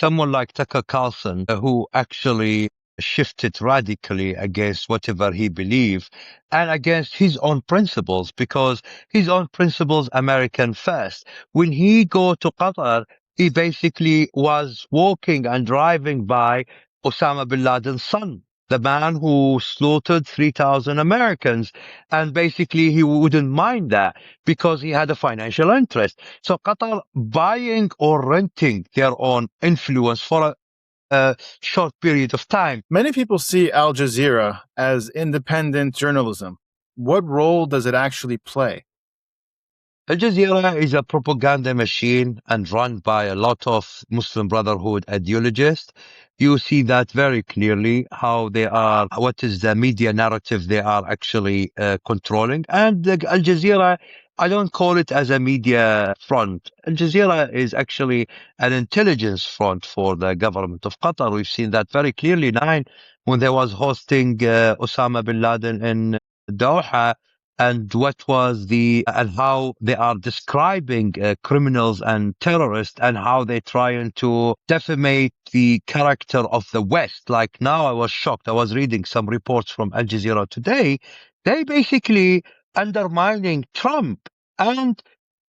someone like Tucker Carlson, who actually shifted radically against whatever he believed and against his own principles, because his own principles, American first. When he go to Qatar, he basically was walking and driving by Osama bin Laden's son, the man who slaughtered 3,000 Americans. And basically he wouldn't mind that because he had a financial interest. So Qatar buying or renting their own influence for a short period of time. Many people see Al Jazeera as independent journalism. What role does it actually play? Al Jazeera is a propaganda machine and run by a lot of Muslim Brotherhood ideologists. You see that very clearly how they are, what is the media narrative they are actually controlling. And Al Jazeera, I don't call it as a media front. Al Jazeera is actually an intelligence front for the government of Qatar. We've seen that very clearly now when they was hosting Osama bin Laden in Doha, and what was and how they are describing criminals and terrorists and how they trying to defamate the character of the West. Like now I was shocked. I was reading some reports from Al Jazeera today. They basically undermining Trump, and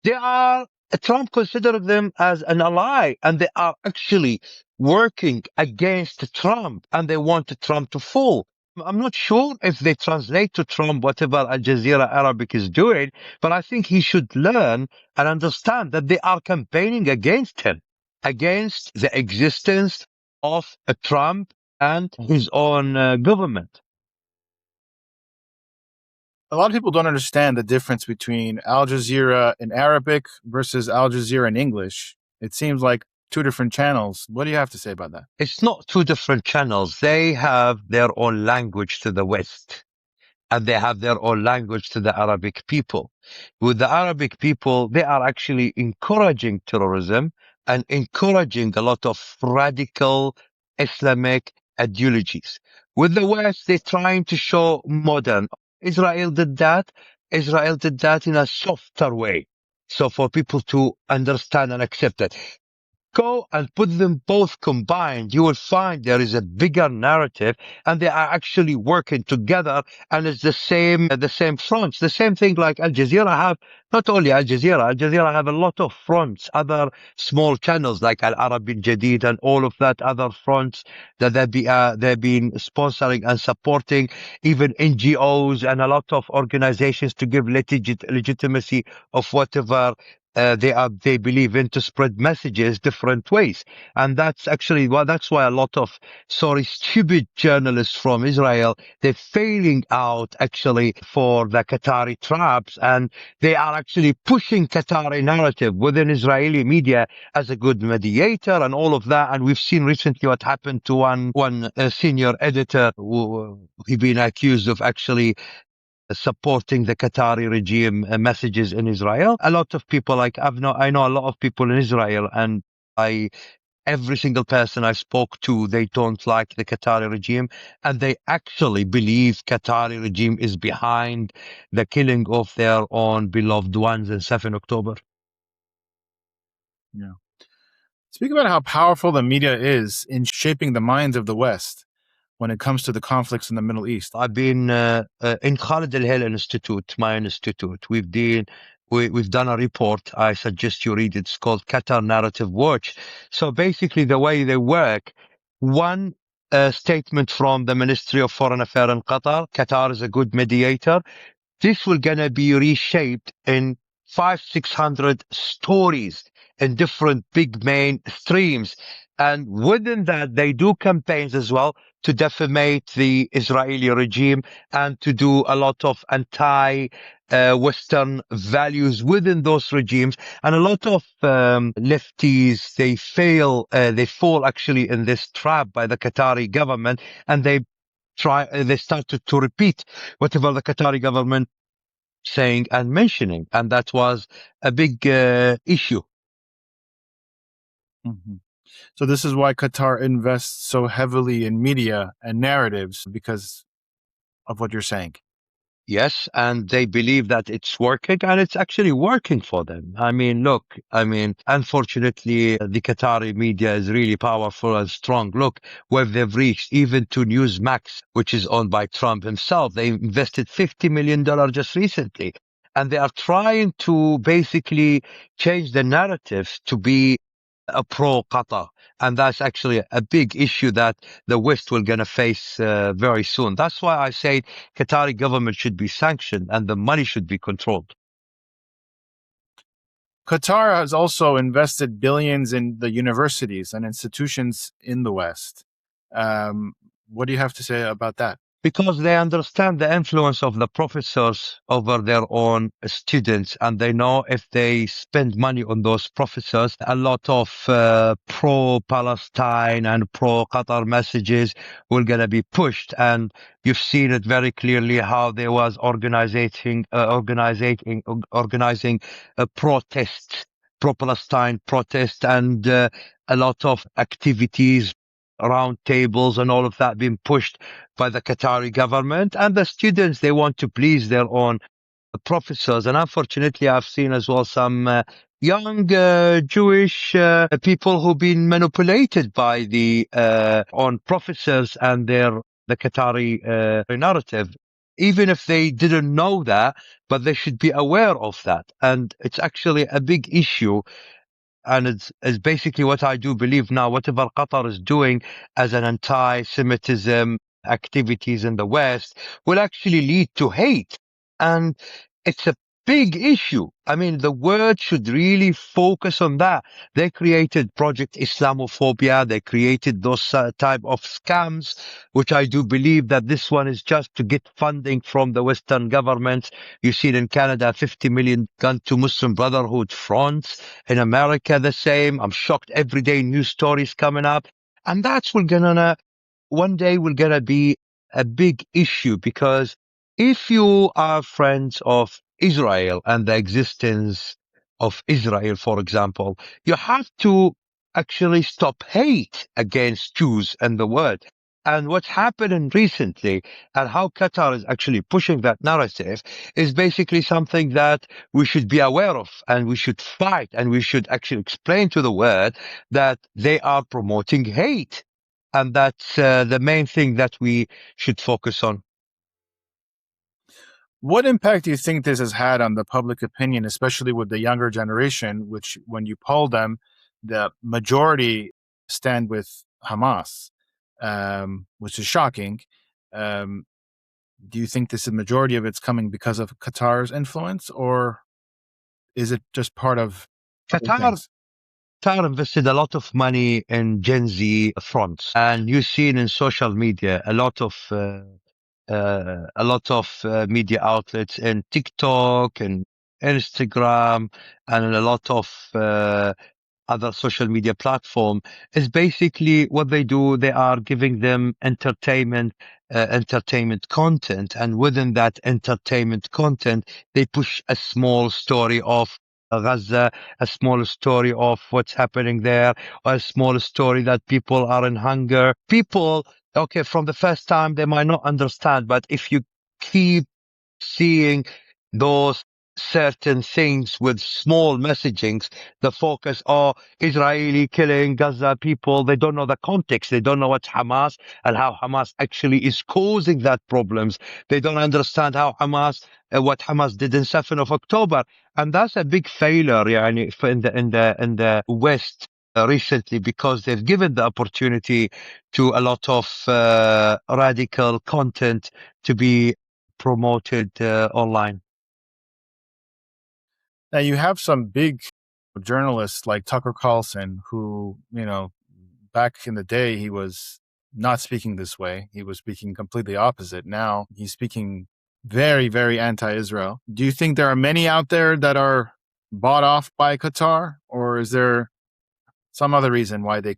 they are Trump considered them as an ally, and they are actually working against Trump, and they want Trump to fall. I'm not sure if they translate to Trump whatever Al Jazeera Arabic is doing, but I think he should learn and understand that they are campaigning against him, against the existence of Trump and his own government. A lot of people don't understand the difference between Al Jazeera in Arabic versus Al Jazeera in English. It seems like two different channels. What do you have to say about that? It's not two different channels. They have their own language to the West, and they have their own language to the Arabic people. With the Arabic people, they are actually encouraging terrorism and encouraging a lot of radical Islamic ideologies. With the West, they're trying to show modern. Israel did that. Israel did that in a softer way. So for people to understand and accept it. Go and put them both combined, you will find there is a bigger narrative, and they are actually working together, and it's the same fronts, the same thing like Al Jazeera have. Not only Al Jazeera have a lot of fronts, other small channels like Al Arabi Al Jadid and all of that other fronts that they've been sponsoring and supporting, even NGOs and a lot of organizations to give legitimacy of whatever they believe in, to spread messages different ways. And that's actually that's why a lot of stupid journalists from Israel, they're failing out actually for the Qatari traps, and they are actually pushing Qatari narrative within Israeli media as a good mediator and all of that. And we've seen recently what happened to one senior editor who he been accused of actually supporting the Qatari regime messages in Israel. A lot of people, I know a lot of people in Israel, and every single person I spoke to, they don't like the Qatari regime, and they actually believe Qatari regime is behind the killing of their own beloved ones in 7 October. Yeah. Speak about how powerful the media is in shaping the minds of the West when it comes to the conflicts in the Middle East. I've been in Khalid al Institute, my institute. We've done a report. I suggest you read it. It's called Qatar Narrative Watch. So basically the way they work, one statement from the Ministry of Foreign Affairs in Qatar. Qatar is a good mediator. This will gonna be reshaped in 500-600 stories in different big main streams. And within that, they do campaigns as well to defamate the Israeli regime and to do a lot of anti-Western values within those regimes. And a lot of lefties, they fall actually in this trap by the Qatari government, and they started to repeat whatever the Qatari government saying and mentioning. And that was a big issue. Mm-hmm. So this is why Qatar invests so heavily in media and narratives, because of what you're saying. Yes, and they believe that it's working, and it's actually working for them. I mean, look, unfortunately, the Qatari media is really powerful and strong. Look where they've reached, even to Newsmax, which is owned by Trump himself. They invested $50 million just recently, and they are trying to basically change the narrative to be a pro Qatar. And that's actually a big issue that the West will gonna face very soon. That's why I say Qatari government should be sanctioned and the money should be controlled. Qatar has also invested billions in the universities and institutions in the West. What do you have to say about that? Because they understand the influence of the professors over their own students, and they know if they spend money on those professors, a lot of pro-Palestine and pro-Qatar messages will gonna be pushed. And you've seen it very clearly how they was organizing a protest, pro-Palestine protest, and a lot of activities, round tables and all of that being pushed by the Qatari government, and the students, they want to please their own professors. And unfortunately, I've seen as well some young Jewish people who've been manipulated by the on professors and the Qatari narrative. Even if they didn't know that, but they should be aware of that. And it's actually a big issue, and it's basically what I do believe now. Whatever Qatar is doing as an anti-Semitism activities in the West will actually lead to hate. And it's a big issue. I mean, the world should really focus on that. They created Project Islamophobia. They created those type of scams, which I do believe that this one is just to get funding from the Western governments. You see it in Canada, 50 million gone to Muslim Brotherhood fronts. In America, the same. I'm shocked every day news stories coming up. And that's we're gonna one day will gonna be a big issue, because if you are friends of Israel and the existence of Israel, for example, you have to actually stop hate against Jews and the world. And what's happening recently and how Qatar is actually pushing that narrative is basically something that we should be aware of, and we should fight, and we should actually explain to the world that they are promoting hate. And that's the main thing that we should focus on. What impact do you think this has had on the public opinion, especially with the younger generation, which, when you poll them, the majority stand with Hamas, which is shocking. Um, do you think this is majority of it's coming because of Qatar's influence, or is it just part of other Qatar, things? Qatar invested a lot of money in Gen Z fronts, and you've seen in social media a lot of media outlets in TikTok and Instagram and a lot of other social media platform is basically what they do. They are giving them entertainment content. And within that entertainment content, they push a small story of Gaza, a small story of what's happening there, or a small story that people are in hunger. People, okay, from the first time, they might not understand, but if you keep seeing those certain things with small messagings, the focus, oh, Israeli killing Gaza people, they don't know the context. They don't know what's Hamas and how Hamas actually is causing that problems. They don't understand how what Hamas did in 7th of October. And that's a big failure, يعني, in the West. Recently, because they've given the opportunity to a lot of radical content to be promoted online. Now, you have some big journalists like Tucker Carlson, who, back in the day, he was not speaking this way. He was speaking completely opposite. Now he's speaking very, very anti-Israel. Do you think there are many out there that are bought off by Qatar, or is there some other reason why they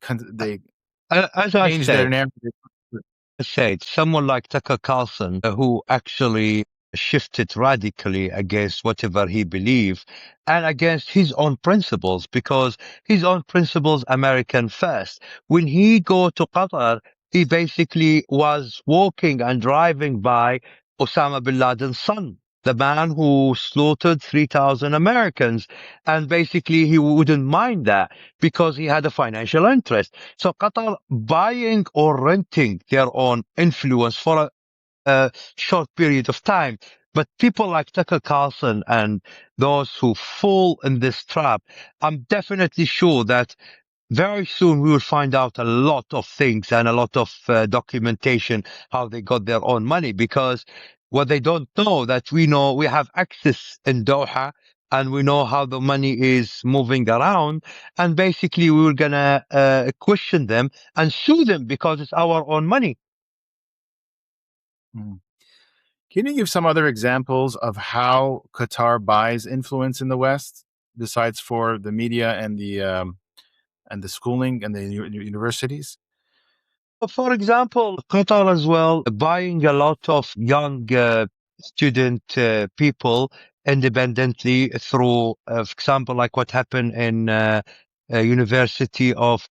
As I change their said, narrative? someone like Tucker Carlson, who actually shifted radically against whatever he believed and against his own principles, because his own principles, American first. When he go to Qatar, he basically was walking and driving by Osama bin Laden's son, the man who slaughtered 3,000 Americans. And basically, he wouldn't mind that because he had a financial interest. So Qatar buying or renting their own influence for a short period of time. But people like Tucker Carlson and those who fall in this trap, I'm definitely sure that very soon we will find out a lot of things and a lot of documentation how they got their own money, because what they don't know that we know we have access in Doha and we know how the money is moving around, and basically we were gonna question them and sue them because it's our own money. Mm. Can you give some other examples of how Qatar buys influence in the West, besides for the media and the schooling and the universities? For example, Qatar as well buying a lot of young student people independently through, for example, like what happened in University of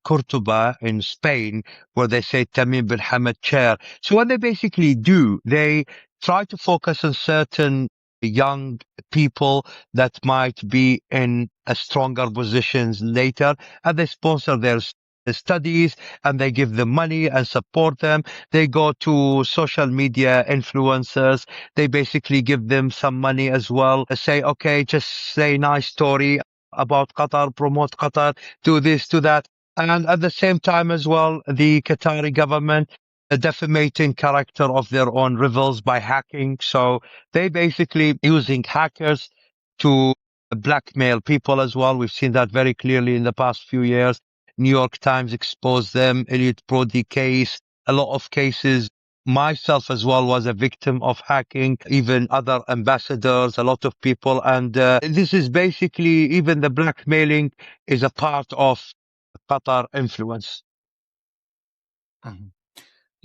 Cordoba in Spain, where they say Tamim bin Hamad chair. So what they basically do, they try to focus on certain young people that might be in a stronger positions later, and they sponsor their studies and they give them money and support them. They go to social media influencers. They basically give them some money as well. Say, okay, just say nice story about Qatar, promote Qatar, do this, do that. And at the same time as well, the Qatari government defamating character of their own rivals by hacking. So they basically using hackers to blackmail people as well. We've seen that very clearly in the past few years. New York Times exposed them, Elliot Brody case, a lot of cases. Myself as well was a victim of hacking, even other ambassadors, a lot of people. And this is basically even the blackmailing is a part of Qatar influence. Mhm.